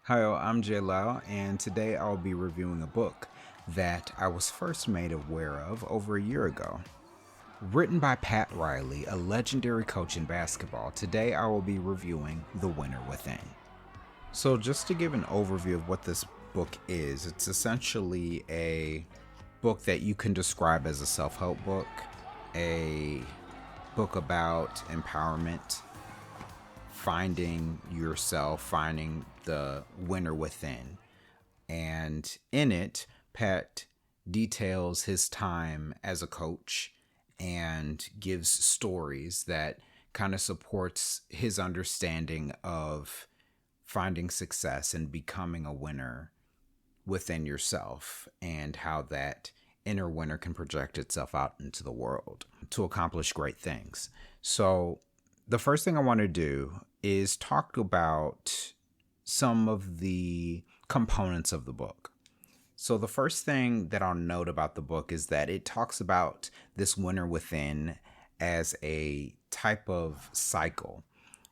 Hi, I'm Jay Lau, and today I'll be reviewing a book that I was first made aware of over a year ago. Written by Pat Riley, a legendary coach in basketball, today I will be reviewing The Winner Within. So, just to give an overview of what this book is, it's essentially a book that you can describe as a self help book, a book about empowerment, finding yourself, finding the winner within. And in it, Pat details his time as a coach and gives stories that kind of supports his understanding of finding success and becoming a winner within yourself and how that inner winner can project itself out into the world to accomplish great things. So, the first thing I want to do is talk about some of the components of the book. So, the first thing that I'll note about the book is that it talks about this winner within as a type of cycle.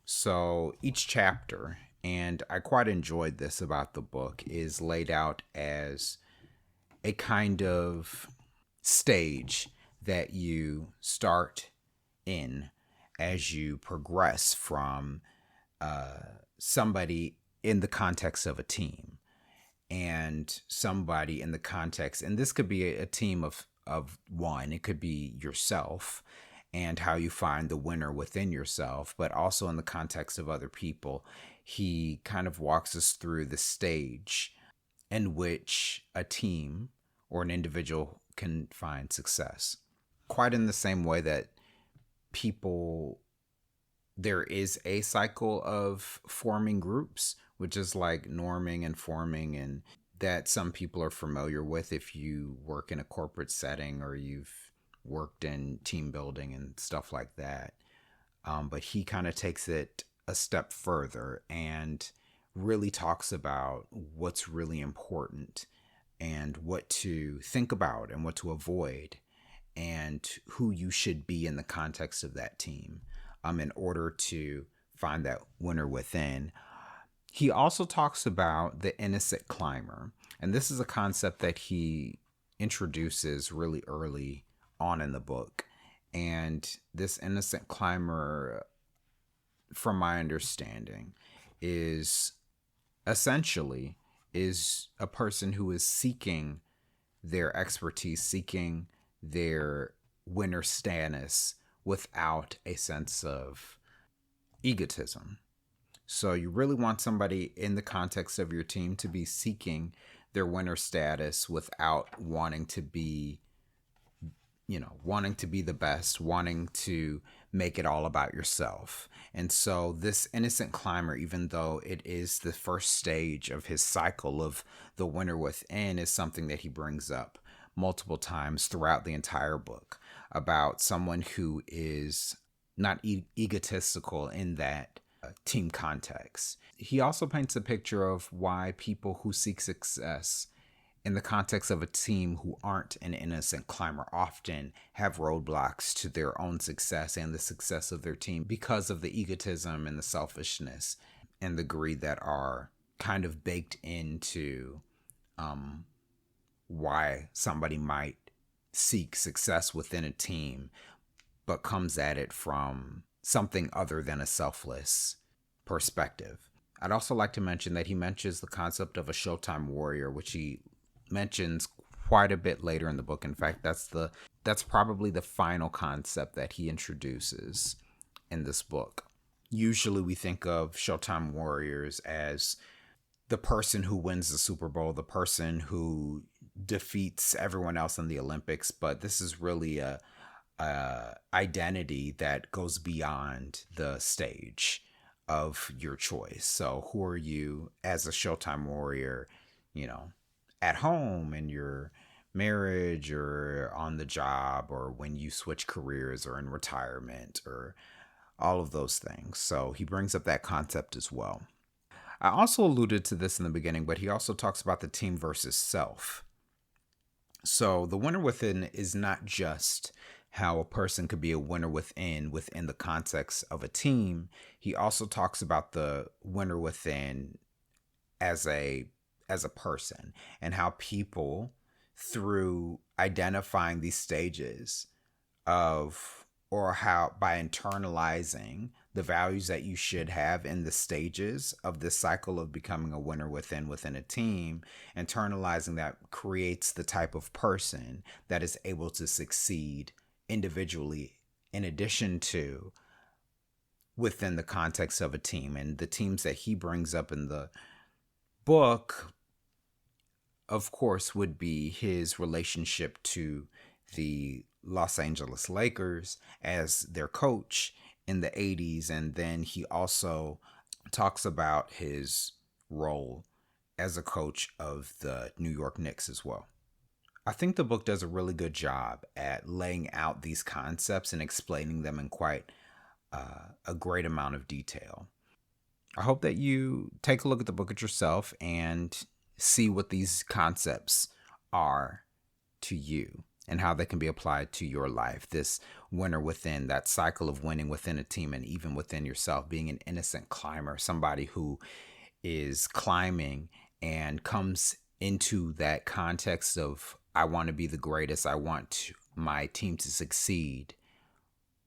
So, each chapter, and I quite enjoyed this about the book, is laid out as a kind of stage that you start in as you progress from somebody in the context of a team and somebody in the context, and this could be a team of one, it could be yourself and how you find the winner within yourself, but also in the context of other people. He kind of walks us through the stage in which a team or an individual can find success. Quite in the same way that people, there is a cycle of forming groups, which is like norming and forming, and that some people are familiar with if you work in a corporate setting or you've worked in team building and stuff like that. But he kind of takes it a step further and really talks about what's really important and what to think about and what to avoid and who you should be in the context of that team in order to find that winner within. He also talks about the innocent climber, and this is a concept that he introduces really early on in the book. And this innocent climber, from my understanding, is essentially is a person who is seeking their expertise, seeking their winner status without a sense of egotism. So you really want somebody in the context of your team to be seeking their winner status without wanting to be, wanting to be the best, wanting to make it all about yourself. And so this innocent climber, even though it is the first stage of his cycle of the winner within, is something that he brings up multiple times throughout the entire book about someone who is not egotistical in that team context. He also paints a picture of why people who seek success in the context of a team who aren't an innocent climber often have roadblocks to their own success and the success of their team because of the egotism and the selfishness and the greed that are kind of baked into why somebody might seek success within a team but comes at it from something other than a selfless perspective. I'd also like to mention that he mentions the concept of a Showtime warrior, which he mentions quite a bit later in the book. In fact, that's probably the final concept that he introduces in this book. Usually we think of Showtime warriors as the person who wins the Super Bowl, the person who defeats everyone else in the Olympics, but this is really a identity that goes beyond the stage of your choice. So who are you as a Showtime warrior, at home, in your marriage, or on the job, or when you switch careers, or in retirement, or all of those things. So he brings up that concept as well. I also alluded to this in the beginning, but he also talks about the team versus self. So the winner within is not just how a person could be a winner within the context of a team. He also talks about the winner within as a person, and how people, through identifying these stages of, or how by internalizing the values that you should have in the stages of this cycle of becoming a winner within a team, internalizing that creates the type of person that is able to succeed individually, in addition to within the context of a team. And the teams that he brings up in the book, of course, would be his relationship to the Los Angeles Lakers as their coach in the 80s. And then he also talks about his role as a coach of the New York Knicks as well. I think the book does a really good job at laying out these concepts and explaining them in quite a great amount of detail. I hope that you take a look at the book yourself and see what these concepts are to you and how they can be applied to your life. This winner within, that cycle of winning within a team and even within yourself, being an innocent climber, somebody who is climbing and comes into that context of, I want to be the greatest, I want my team to succeed,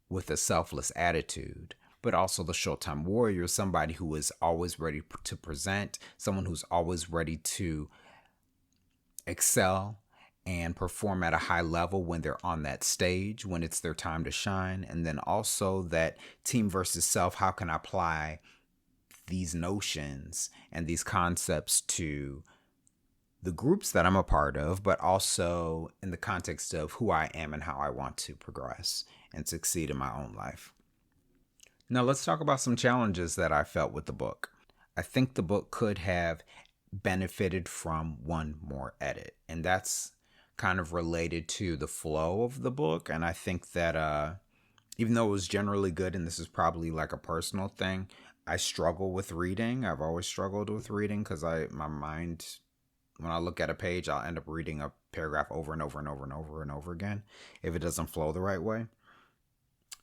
with a selfless attitude. But also the Showtime Warrior, somebody who is always ready to present, someone who's always ready to excel and perform at a high level when they're on that stage, when it's their time to shine. And then also that team versus self, how can I apply these notions and these concepts to the groups that I'm a part of, but also in the context of who I am and how I want to progress and succeed in my own life. Now let's talk about some challenges that I felt with the book. I think the book could have benefited from one more edit, and that's kind of related to the flow of the book. And I think that even though it was generally good, and this is probably like a personal thing, I struggle with reading. I've always struggled with reading because my mind, when I look at a page, I'll end up reading a paragraph over and over and over and over and over again if it doesn't flow the right way.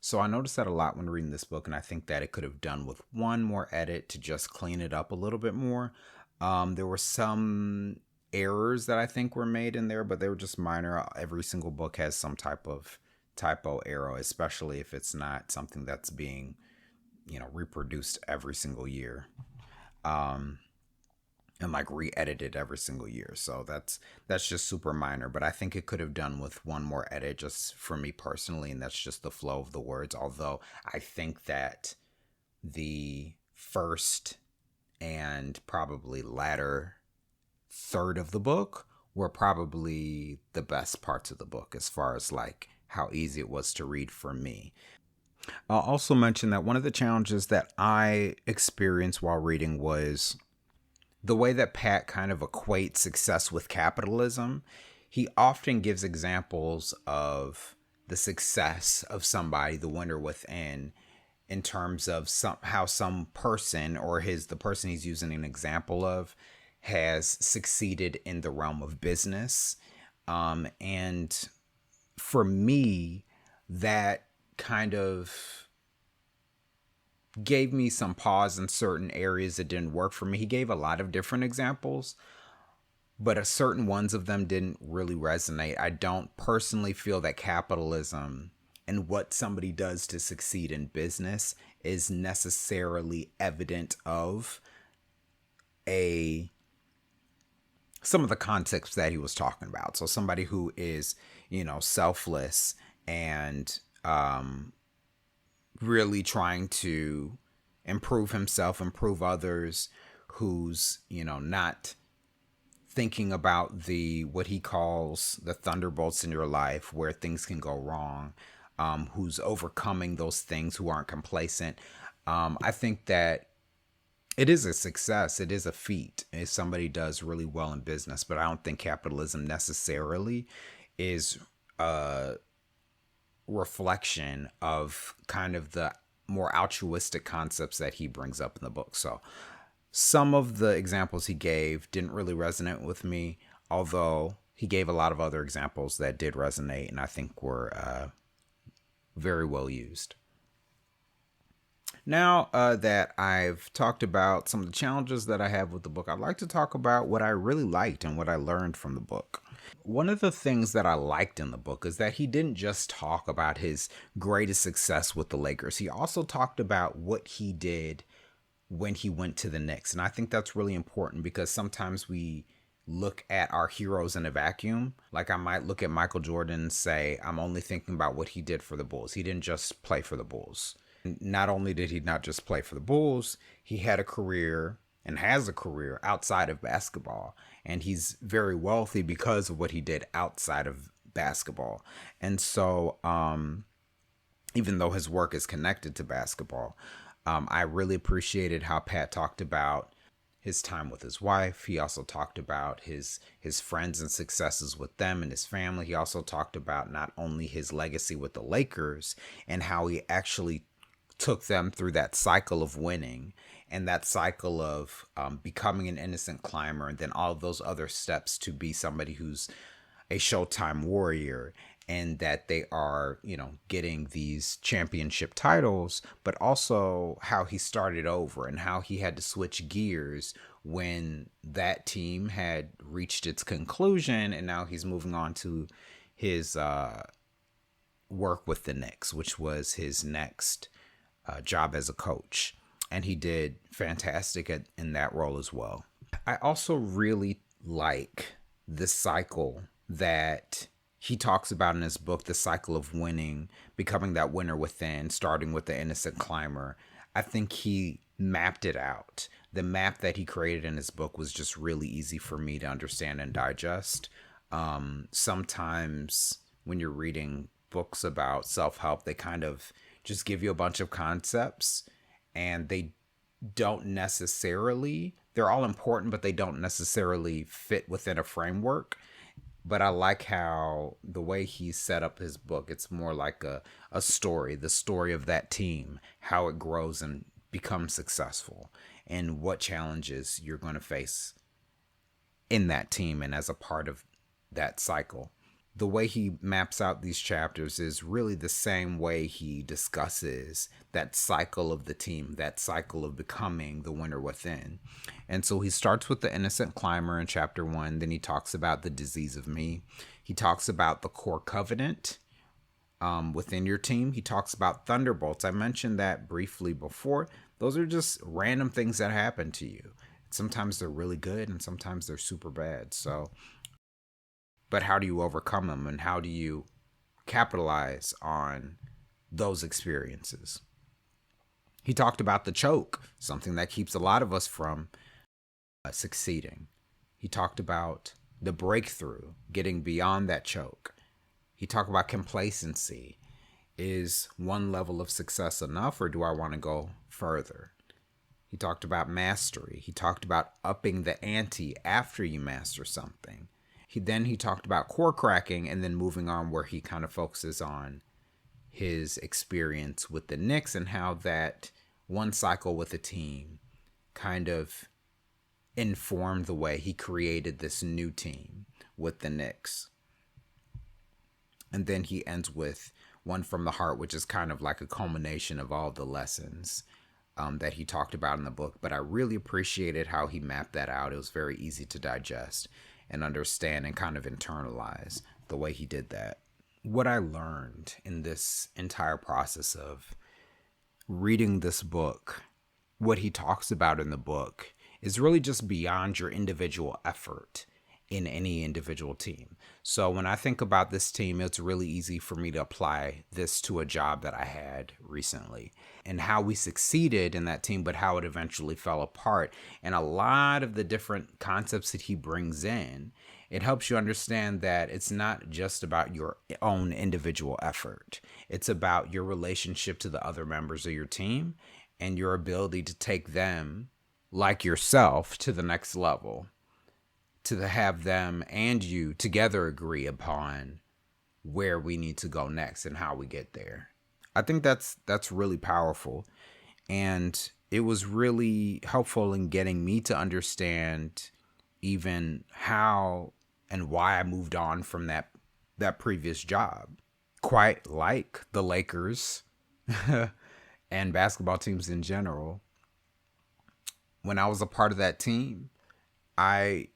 So I noticed that a lot when reading this book, and I think that it could have done with one more edit to just clean it up a little bit more. There were some errors that I think were made in there, but they were just minor. Every single book has some type of typo error, especially if it's not something that's being, reproduced every single year. And like re-edited every single year. So that's just super minor, but I think it could have done with one more edit just for me personally, and that's just the flow of the words. Although I think that the first and probably latter third of the book were probably the best parts of the book as far as like how easy it was to read for me. I'll also mention that one of the challenges that I experienced while reading was the way that Pat kind of equates success with capitalism. He often gives examples of the success of somebody, the winner within, in terms of how some person, or the person he's using an example of, has succeeded in the realm of business. And for me, that kind of gave me some pause in certain areas that didn't work for me. He gave a lot of different examples, but certain ones of them didn't really resonate. I don't personally feel that capitalism and what somebody does to succeed in business is necessarily evident of some of the concepts that he was talking about. So somebody who is, selfless and really trying to improve himself, improve others, who's, not thinking about what he calls the thunderbolts in your life where things can go wrong, who's overcoming those things, who aren't complacent. I think that it is a success. It is a feat if somebody does really well in business, but I don't think capitalism necessarily is a reflection of kind of the more altruistic concepts that he brings up in the book. So some of the examples he gave didn't really resonate with me, although he gave a lot of other examples that did resonate and I think were very well used. Now that I've talked about some of the challenges that I have with the book, I'd like to talk about what I really liked and what I learned from the book. One of the things that I liked in the book is that he didn't just talk about his greatest success with the Lakers. He also talked about what he did when he went to the Knicks. And I think that's really important because sometimes we look at our heroes in a vacuum. Like I might look at Michael Jordan and say, I'm only thinking about what he did for the Bulls. He didn't just play for the Bulls. Not only did he not just play for the Bulls, he had a career and has a career outside of basketball. And he's very wealthy because of what he did outside of basketball. And so, even though his work is connected to basketball, I really appreciated how Pat talked about his time with his wife. He also talked about his friends and successes with them and his family. He also talked about not only his legacy with the Lakers and how he actually took them through that cycle of winning and that cycle of becoming an innocent climber, and then all of those other steps to be somebody who's a Showtime warrior, and that they are, getting these championship titles, but also how he started over and how he had to switch gears when that team had reached its conclusion, and now he's moving on to his work with the Knicks, which was his next job as a coach. And he did fantastic in that role as well. I also really like the cycle that he talks about in his book, the cycle of winning, becoming that winner within, starting with the innocent climber. I think he mapped it out. The map that he created in his book was just really easy for me to understand and digest. Sometimes when you're reading books about self-help, they kind of just give you a bunch of concepts, and they don't necessarily, they're all important, but they don't necessarily fit within a framework. But I like how the way he set up his book, it's more like a story, the story of that team, how it grows and becomes successful, and what challenges you're going to face in that team and as a part of that cycle. The way he maps out these chapters is really the same way he discusses that cycle of the team, that cycle of becoming the winner within. And so he starts with the innocent climber in chapter 1. Then he talks about the disease of me. He talks about the core covenant within your team. He talks about thunderbolts. I mentioned that briefly before. Those are just random things that happen to you. Sometimes they're really good and sometimes they're super bad. But how do you overcome them, and how do you capitalize on those experiences? He talked about the choke, something that keeps a lot of us from succeeding. He talked about the breakthrough, getting beyond that choke. He talked about complacency. Is one level of success enough, or do I want to go further? He talked about mastery. He talked about upping the ante after you master something. He talked about core cracking, and then moving on where he kind of focuses on his experience with the Knicks and how that one cycle with the team kind of informed the way he created this new team with the Knicks. And then he ends with One from the Heart, which is kind of like a culmination of all the lessons that he talked about in the book. But I really appreciated how he mapped that out. It was very easy to digest and understand and kind of internalize the way he did that. What I learned in this entire process of reading this book, what he talks about in the book, is really just beyond your individual effort in any individual team. So when I think about this team, it's really easy for me to apply this to a job that I had recently and how we succeeded in that team, but how it eventually fell apart. And a lot of the different concepts that he brings in, it helps you understand that it's not just about your own individual effort. It's about your relationship to the other members of your team and your ability to take them, like yourself, to the next level, to have them and you together agree upon where we need to go next and how we get there. I think that's really powerful, and it was really helpful in getting me to understand even how and why I moved on from that previous job. Quite like the Lakers and basketball teams in general, when I was a part of that team, I,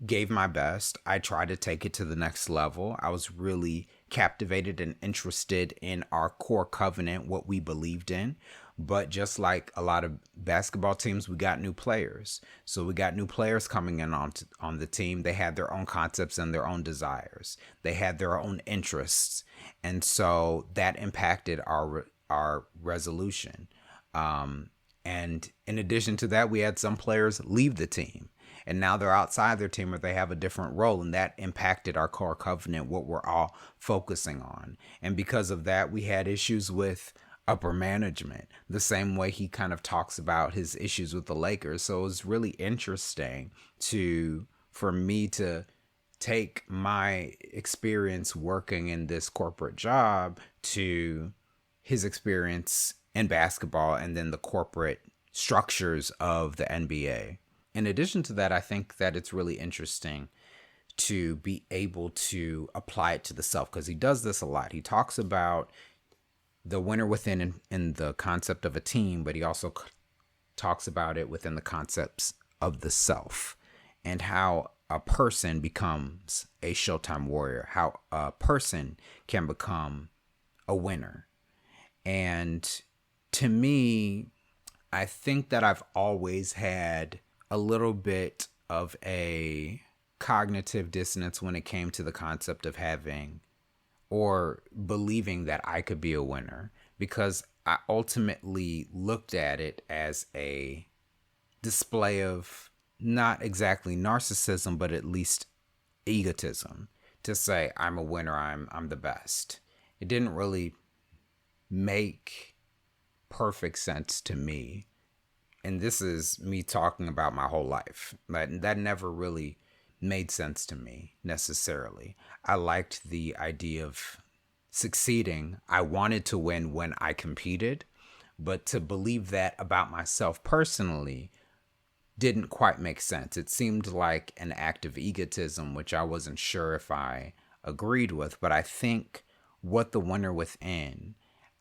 gave my best. I tried to take it to the next level. I was really captivated and interested in our core covenant, what we believed in. But just like a lot of basketball teams, we got new players. So we got new players coming in on the team. They had their own concepts and their own desires. They had their own interests. And so that impacted our resolution. And in addition to that, we had some players leave the team. And now they're outside their team or they have a different role. And that impacted our core covenant, what we're all focusing on. And because of that, we had issues with upper management, the same way he kind of talks about his issues with the Lakers. So it was really interesting for me to take my experience working in this corporate job to his experience in basketball and then the corporate structures of the NBA. In addition to that, I think that it's really interesting to be able to apply it to the self, because he does this a lot. He talks about the winner within in the concept of a team, but he also talks about it within the concepts of the self and how a person becomes a Showtime warrior, how a person can become a winner. And to me, I think that I've always had a little bit of a cognitive dissonance when it came to the concept of having or believing that I could be a winner, because I ultimately looked at it as a display of not exactly narcissism, but at least egotism, to say I'm a winner, I'm the best. It didn't really make perfect sense to me. And this is me talking about my whole life. That never really made sense to me necessarily. I liked the idea of succeeding. I wanted to win when I competed, but to believe that about myself personally didn't quite make sense. It seemed like an act of egotism, which I wasn't sure if I agreed with. But I think what the winner within,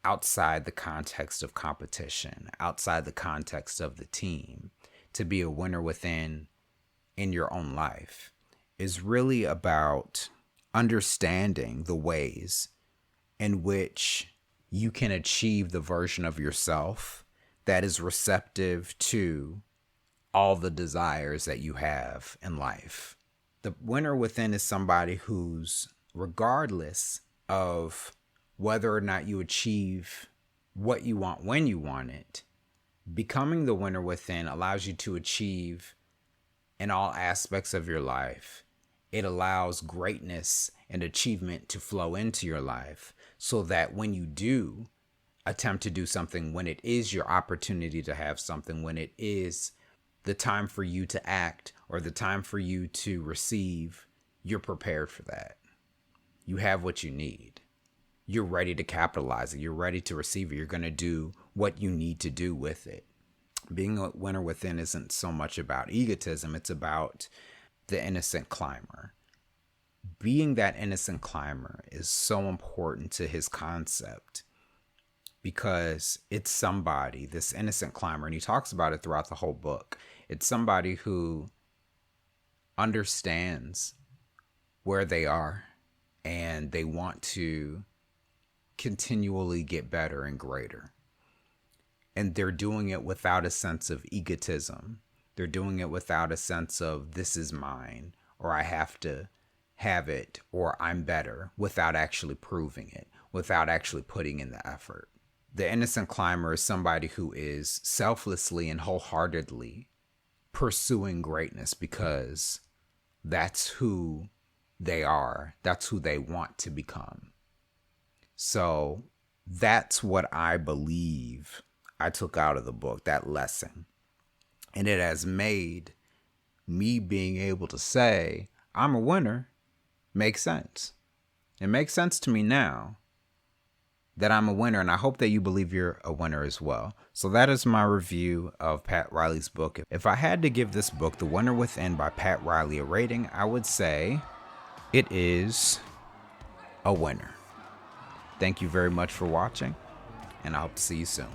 outside the context of competition, outside the context of the team, to be a winner within in your own life, is really about understanding the ways in which you can achieve the version of yourself that is receptive to all the desires that you have in life. The winner within is somebody who's, regardless of whether or not you achieve what you want when you want it, becoming the winner within allows you to achieve in all aspects of your life. It allows greatness and achievement to flow into your life, so that when you do attempt to do something, when it is your opportunity to have something, when it is the time for you to act or the time for you to receive, you're prepared for that. You have what you need. You're ready to capitalize it. You're ready to receive it. You're going to do what you need to do with it. Being a winner within isn't so much about egotism. It's about the innocent climber. Being that innocent climber is so important to his concept, because it's somebody, this innocent climber, and he talks about it throughout the whole book. It's somebody who understands where they are and they want to continually get better and greater. And they're doing it without a sense of egotism. They're doing it without a sense of this is mine, or I have to have it, or I'm better, without actually proving it, without actually putting in the effort. The innocent climber is somebody who is selflessly and wholeheartedly pursuing greatness because that's who they are. That's who they want to become. So that's what I believe I took out of the book, that lesson. And it has made me being able to say I'm a winner make sense. It makes sense to me now that I'm a winner, and I hope that you believe you're a winner as well. So that is my review of Pat Riley's book. If I had to give this book, The Winner Within by Pat Riley, a rating, I would say it is a winner. Thank you very much for watching, and I hope to see you soon.